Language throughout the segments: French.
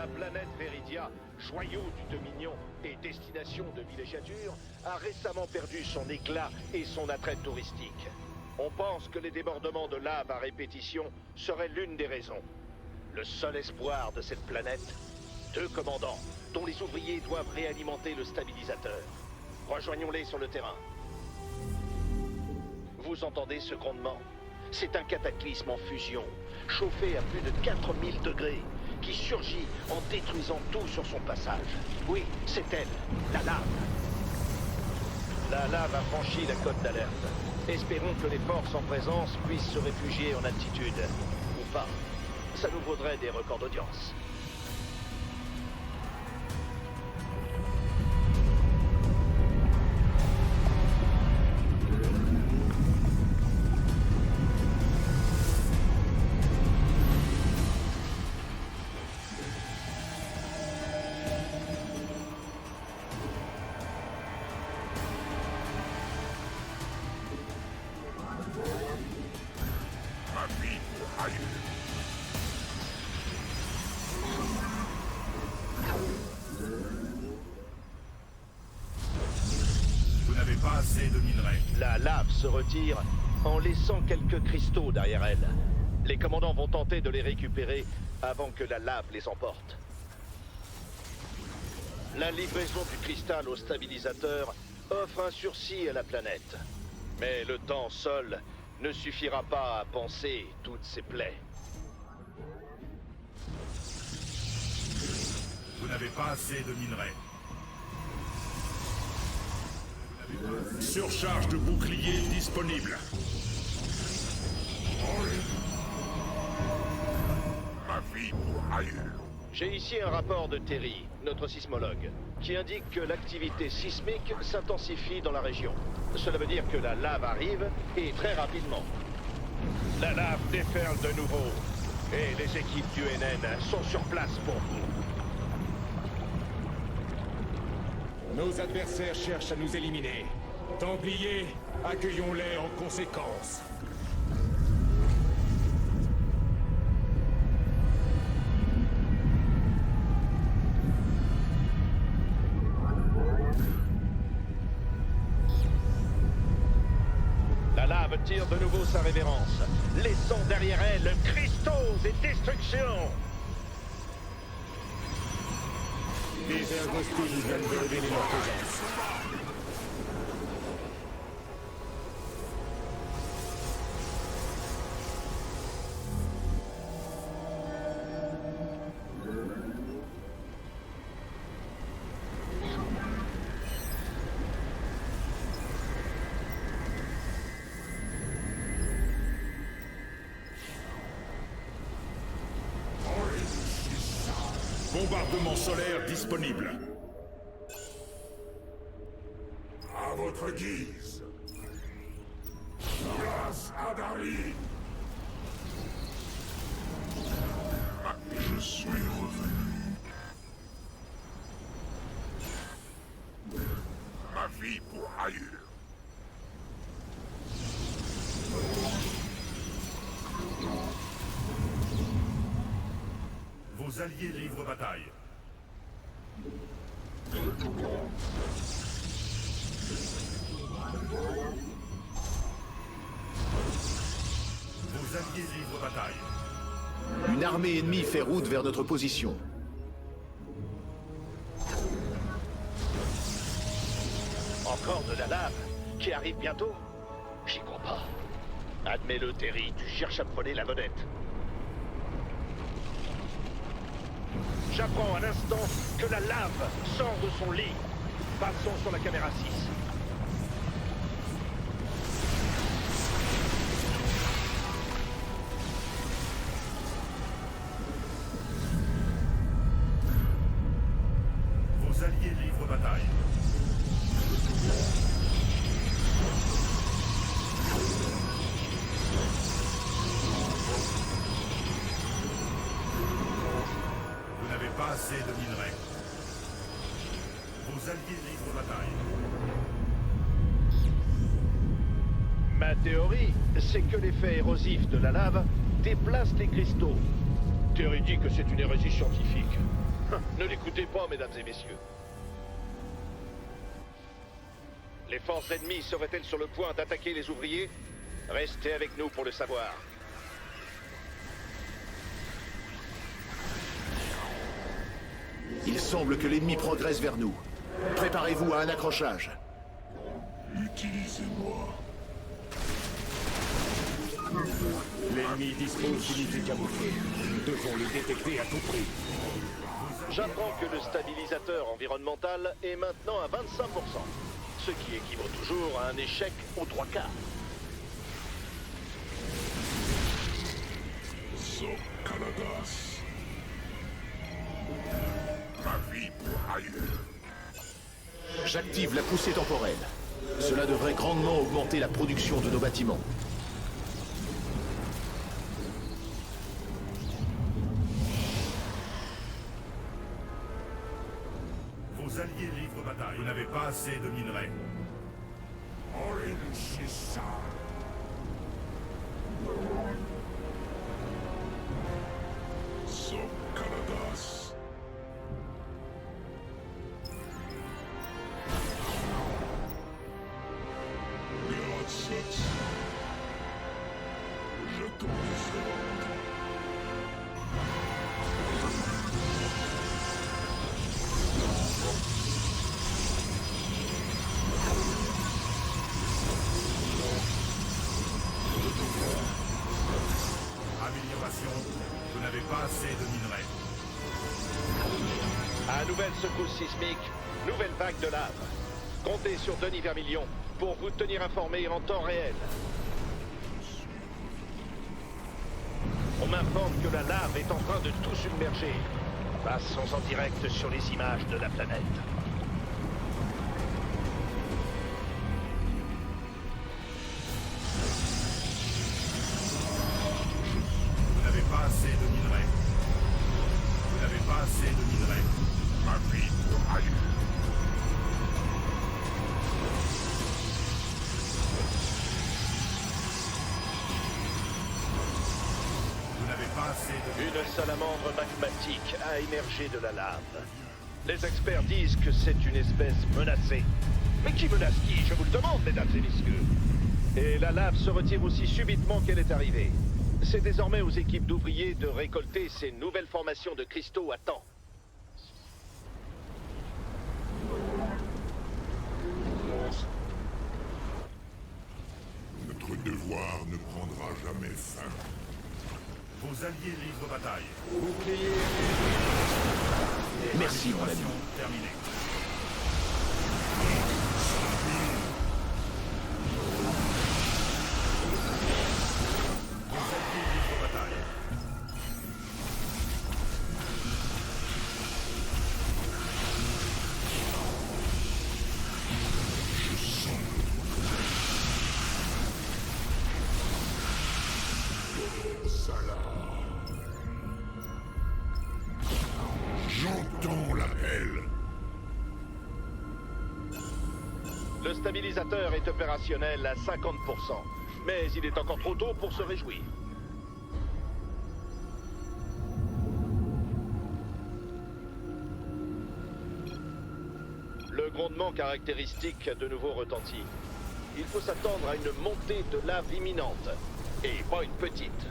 La planète Veridia, joyau du Dominion et destination de villégiature, a récemment perdu son éclat et son attrait touristique. On pense que les débordements de lave à répétition seraient l'une des raisons. Le seul espoir de cette planète, 2 commandants, dont les ouvriers doivent réalimenter le stabilisateur. Rejoignons-les sur le terrain. Vous entendez ce grondement? C'est un cataclysme en fusion, chauffé à plus de 4000 degrés, qui surgit en détruisant tout sur son passage. Oui, c'est elle, la lave. La lave a franchi la cote d'alerte. Espérons que les forces en présence puissent se réfugier en altitude. Ou pas. Ça nous vaudrait des records d'audience. Vous n'avez pas assez de minerais. La lave se retire en laissant quelques cristaux derrière elle. Les commandants vont tenter de les récupérer avant que la lave les emporte. La livraison du cristal au stabilisateur offre un sursis à la planète. Mais le temps seul ne suffira pas à panser toutes ces plaies. Vous n'avez pas assez de minerais. Surcharge de bouclier disponible. Ma vie pour ailleurs. J'ai ici un rapport de Terry, notre sismologue, qui indique que l'activité sismique s'intensifie dans la région. Cela veut dire que la lave arrive, et très rapidement. La lave déferle de nouveau, et les équipes du NN sont sur place pour vous. Nos adversaires cherchent à nous éliminer. Templiers, accueillons-les en conséquence. La lave tire de nouveau sa révérence, laissant derrière elle cristaux et destruction. Des airs hostiles viennent de révéler leur présence. Bombardement solaire disponible. À votre guise. Yas Adari. Je suis revenu. Ma vie pour ailleurs. Vos alliés livrent bataille. Vos alliés livrent bataille. Une armée ennemie fait route vers notre position. Encore de la lave qui arrive bientôt? J'y crois pas. Admets-le, Terry, tu cherches à me voler la vedette. J'apprends à l'instant que la lave sort de son lit. Passons sur la caméra 6. Vos alliés livrent bataille. Vous n'avez pas assez de minerais. Vos alliés livrent bataille. Ma théorie, c'est que l'effet érosif de la lave déplace les cristaux. Terry dit que c'est une hérésie scientifique. Ne l'écoutez pas, mesdames et messieurs. Les forces ennemies seraient-elles sur le point d'attaquer les ouvriers? Restez avec nous pour le savoir. Il semble que l'ennemi progresse vers nous. Préparez-vous à un accrochage. Utilisez-moi. L'ennemi dispose d'unités camouflées. Nous devons le détecter à tout prix. J'apprends que le stabilisateur environnemental est maintenant à 25%, ce qui équivaut toujours à un échec aux 3/4. Soc Kaladas. Ma vie pour ailleurs. J'active la poussée temporelle. Cela devrait grandement augmenter la production de nos bâtiments. Vos alliés livrent bataille. Vous n'avez pas assez de minerais. Orinchissa. Soc Kaladas. Grazie. Je te défends. Amélioration. Vous n'avez pas assez de minerais. À nouvelle secousse sismique, nouvelle vague de lave. Comptez sur Denis Vermilion pour vous tenir informé en temps réel. On m'informe que la lave est en train de tout submerger. Passons en direct sur les images de la planète. Vous n'avez pas assez de minerais. Vous n'avez pas assez de minerais. Ma vie pour ailleurs. Vous n'avez pas assez de minerais. Une salamandre magmatique a émergé de la lave. Les experts disent que c'est une espèce menacée. Mais qui menace qui? Je vous le demande, mesdames et messieurs. Et la lave se retire aussi subitement qu'elle est arrivée. C'est désormais aux équipes d'ouvriers de récolter ces nouvelles formations de cristaux à temps. Notre devoir ne prendra jamais fin. Vos alliés livrent bataille. Merci, mon ami. Mission terminée. Vos alliés livrent bataille. J'entends l'appel. Le stabilisateur est opérationnel à 50%. Mais il est encore trop tôt pour se réjouir. Le grondement caractéristique a de nouveau retenti. Il faut s'attendre à une montée de lave imminente. Et pas une petite.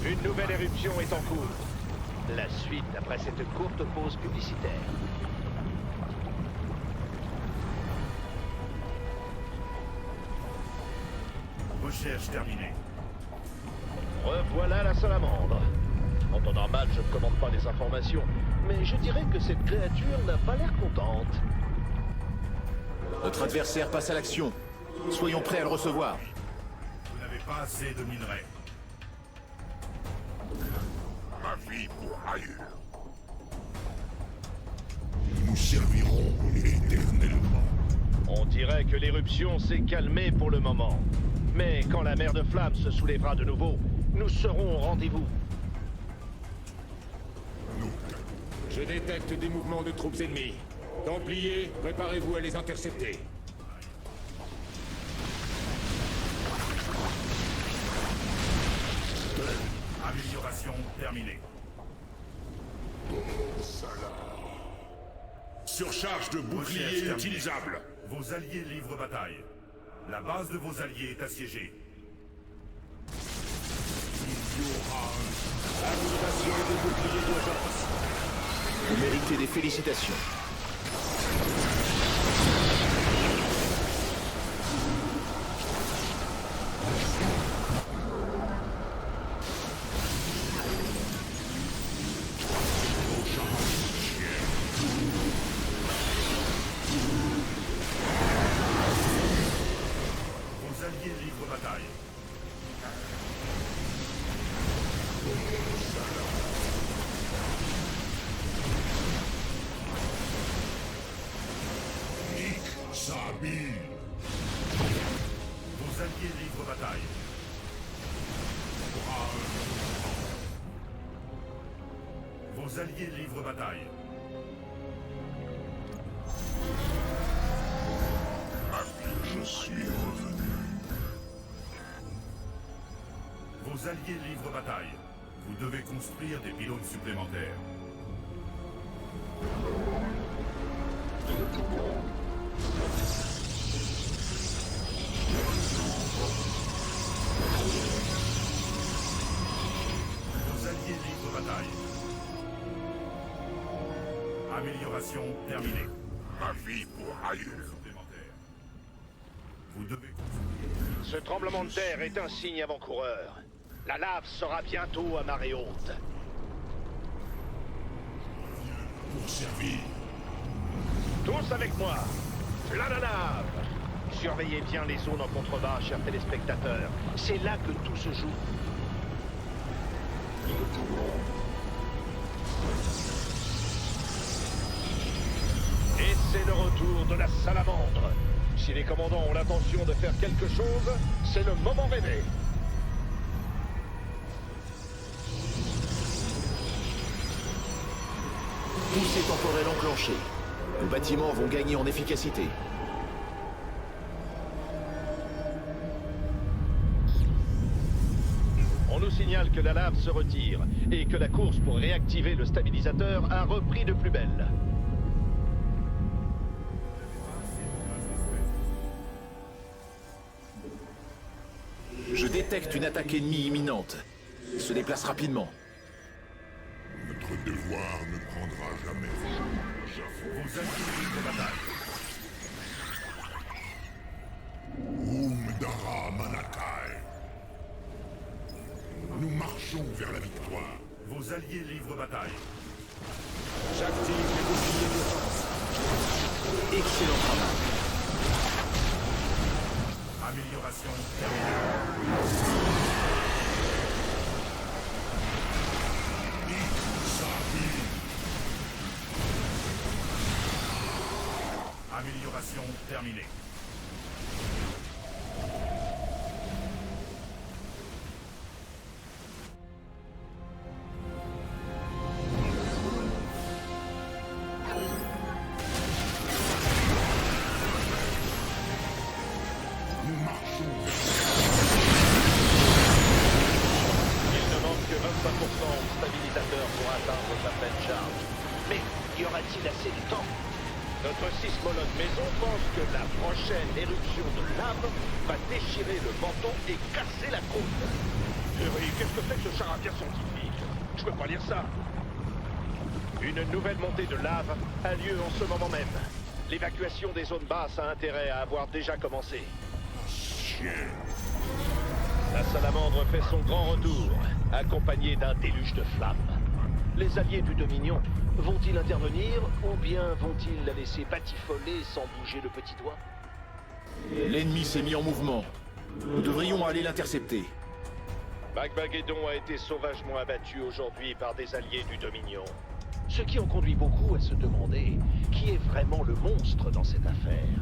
Une nouvelle éruption est en cours. La suite après cette courte pause publicitaire. Recherche terminée. Revoilà la salamandre. En temps normal, je ne commande pas les informations, mais je dirais que cette créature n'a pas l'air contente. Notre adversaire passe à l'action. Soyons prêts à le recevoir. Vous n'avez pas assez de minerais. Ma vie pour ailleurs. Nous servirons éternellement. On dirait que l'éruption s'est calmée pour le moment. Mais quand la mer de flammes se soulèvera de nouveau, nous serons au rendez-vous. Je détecte des mouvements de troupes ennemies. Templiers, préparez-vous à les intercepter. Amélioration terminée. Surcharge de bouclier Recherche terminée. utilisable. Vos alliés livrent bataille. La base de vos alliés est assiégée. Activation des boucliers d'urgence. Vous méritez des félicitations. Vos alliés livrent bataille. Nick Sabine. Vos alliés livrent bataille. Vos alliés livrent bataille. Je suis revenu. Vos alliés livrent bataille. Vous devez construire des pylônes supplémentaires. Vos alliés livrent bataille. Amélioration terminée. Ma vie pour ailleurs. Supplémentaire. Vous devez construire. Ce tremblement de terre est un signe avant-coureur. La lave sera bientôt à marée haute. Pour servir. Tous avec moi. Là la lave. Surveillez bien les zones en contrebas, chers téléspectateurs. C'est là que tout se joue. Et c'est le retour de la salamandre. Si les commandants ont l'intention de faire quelque chose, c'est le moment rêvé. Poussée temporelle enclenchée. Nos bâtiments vont gagner en efficacité. On nous signale que la lave se retire et que la course pour réactiver le stabilisateur a repris de plus belle. Je détecte une attaque ennemie imminente. Se déplace rapidement. Notre devoir ne prendra jamais fin. Vos alliés livrent bataille. Umdara Manakai. Nous marchons vers la victoire. Vos alliés livrent bataille. J'active les boucliers d'urgence. Excellent travail. Amélioration terminée. Amélioration terminée. Nous marchons vers Il ne manque que 25% au stabilisateur pour atteindre sa pleine charge. Mais y aura-t-il assez de temps? Notre sismologue maison pense que la prochaine éruption de lave va déchirer le manteau et casser la croûte. Oui, qu'est-ce que c'est que ce charabia scientifique? Je peux pas lire ça. Une nouvelle montée de lave a lieu en ce moment même. L'évacuation des zones basses a intérêt à avoir déjà commencé. chien. La salamandre fait son grand retour, accompagnée d'un déluge de flammes. Les alliés du Dominion vont-ils intervenir ou bien vont-ils la laisser batifoler sans bouger le petit doigt? L'ennemi s'est mis en mouvement. Nous devrions aller l'intercepter. Bagbageddon a été sauvagement abattu aujourd'hui par des alliés du Dominion. Ce qui en conduit beaucoup à se demander qui est vraiment le monstre dans cette affaire.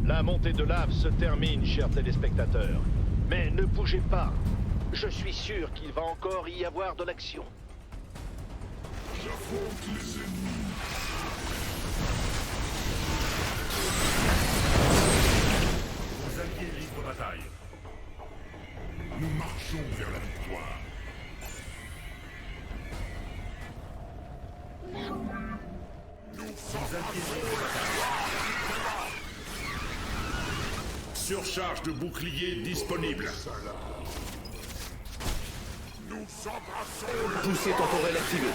La montée de lave se termine, chers téléspectateurs. Mais ne bougez pas. Je suis sûr qu'il va encore y avoir de l'action. J'affronte les ennemis. Vos alliés livrent bataille. Nous marchons vers la victoire. Surcharge de bouclier disponible. Nous embrassons Poussée temporelle activée.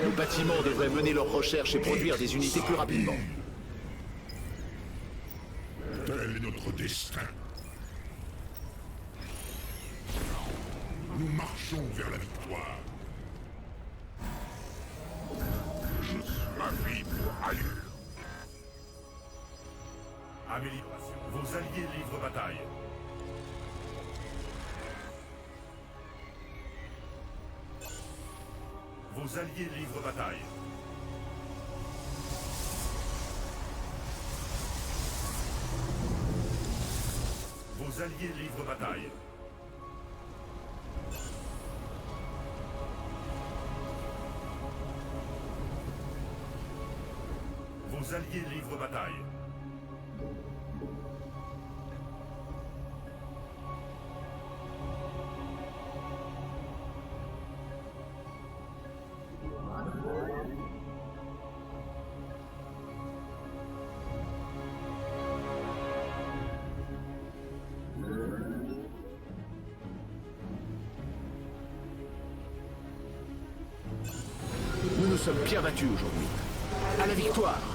Nos bâtiments devraient mener leurs recherches et produire des unités plus rapidement. tel est notre destin. Nous marchons vers la victoire. Ma vie pour allure. Amélioration. Vos alliés livrent bataille. Vos alliés livrent bataille. Vos alliés livrent bataille. Vos alliés livrent bataille. Nous nous sommes bien battus aujourd'hui. À la victoire!